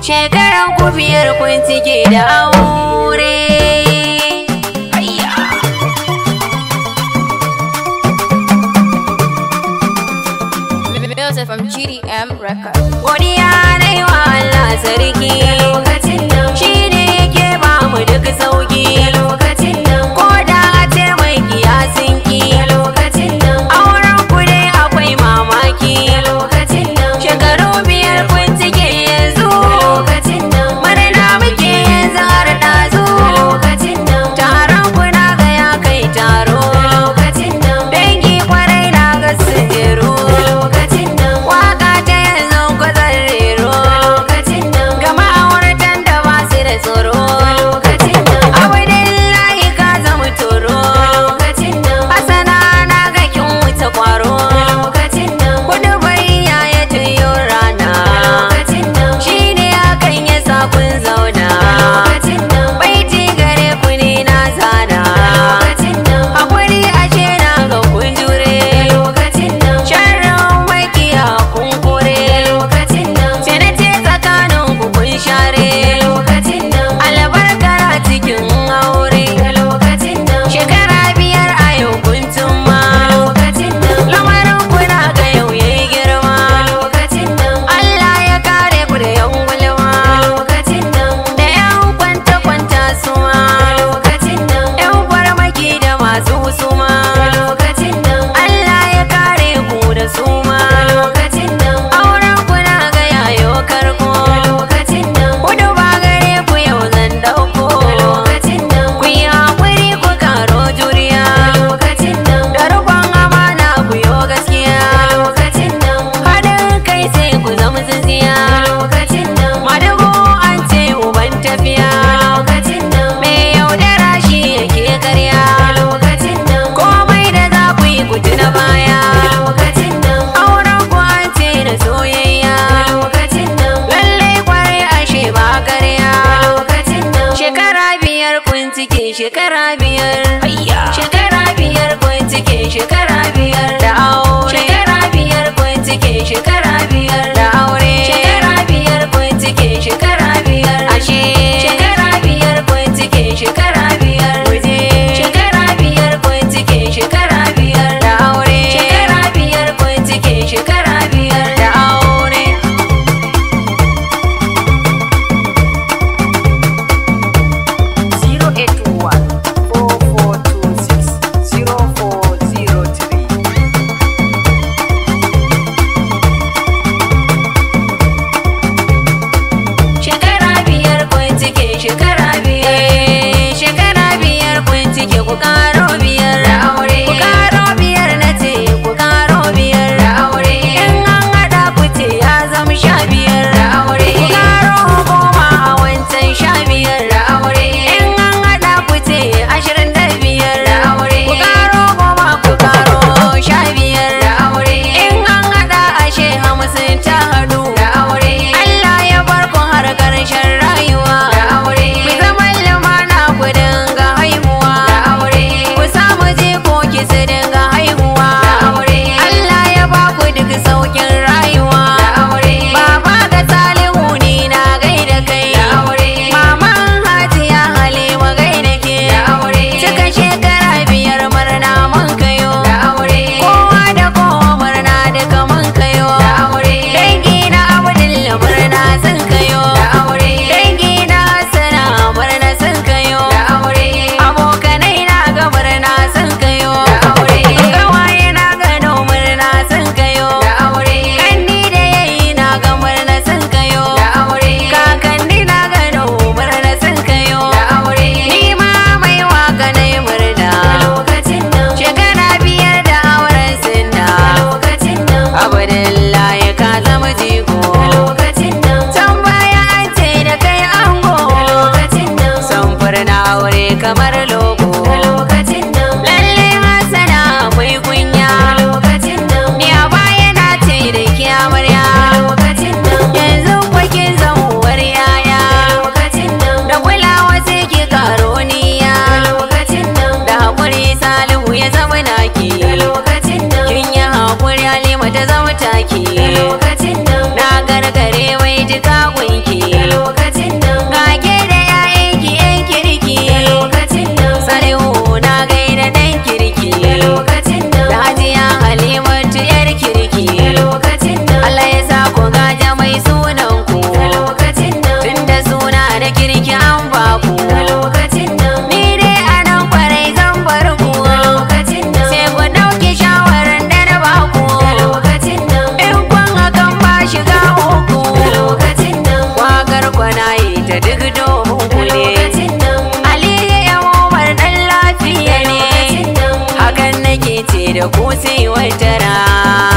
Shekaran ku biyar kun cike da aure. Music from GDM Records. Godiya na yi wa Allah sarki. Lokacin nan shi ne yake ba mu duk sauki. Lokacin nan ko da a ce mai kiyasin ki. Lokacin nan auren ku dai akwai mamaki. Lokacin nan shekaru biyar kun cike yanzu. Lokacin nan murna muke yanzu har ɗazu. Lokacin nan taron ku na ga ya kai taro. Lokacin nan dangi kwarai na ga sun jero. Lokacin nan waka ta yanzu ku zan rero. Lokacin nan ga ma'auratan da ba su da tsoro. Lokacin nan Abdullahi ka zama toro. Lokacin nan Hassana na ga kin wuce kwaro. Lokacin nan kudu bayya ya tayo rana. Lokacin nan shine hakan ya sa kun zauna. Lokacin nan baiti gare ku ne na zana. Lokacin nan hakuri ashe na ga kun jure. Lokacin nan sharrin makiya kun kore. Lokacin nan ce na ce tsakanin ku kun share. Lokacin nan albarkar a cikin aure. Lokacin nan shekara biyar a yau kun tumma. Lokacin nan lamarin ku na ga yau yayi girma. Lokacin nan Allah ya kare ku da yan gulma. Lokacin nan da yan kwanta suma. Lokacin nan yan farmaki da masu husuma. Lokacin nan Allah ya kare ku da suma. Lokacin nan auren ku na ga yayo karko. Lokacin nan kudu ba gare ku yau zan dauko. Lokacin nan ku yi hakuri ku karo juriya. Lokacin nan da rubon amana ku yo gaskiya. Lokacin nan haɗin kai sai ku zama tsintsiya. Lokacin nan madugu an ce uban tafiya. Lokacin nan mai yaudara shi yake karya. Lokacin nan komai da za ku yi ku tuna baya. Lokacin nan auren ku an ce da soyayya. Lokacin nan lallai kwarai ashe ba karya. Lokacin nan shekara biyar kun cike shekara biyar. Shekara biyar kun cike shekara biyar da aure. Shekara biyar kun cike shekara biyar da aure. Shekara biyar kun cike shekara biyar. Ashe shekara biyar kun cike shekara biyar. Waje shekara biyar kun cike shekara biyar da aure. Shekara biyar kun cike shekara biyar da aure. 081 sai wata rana.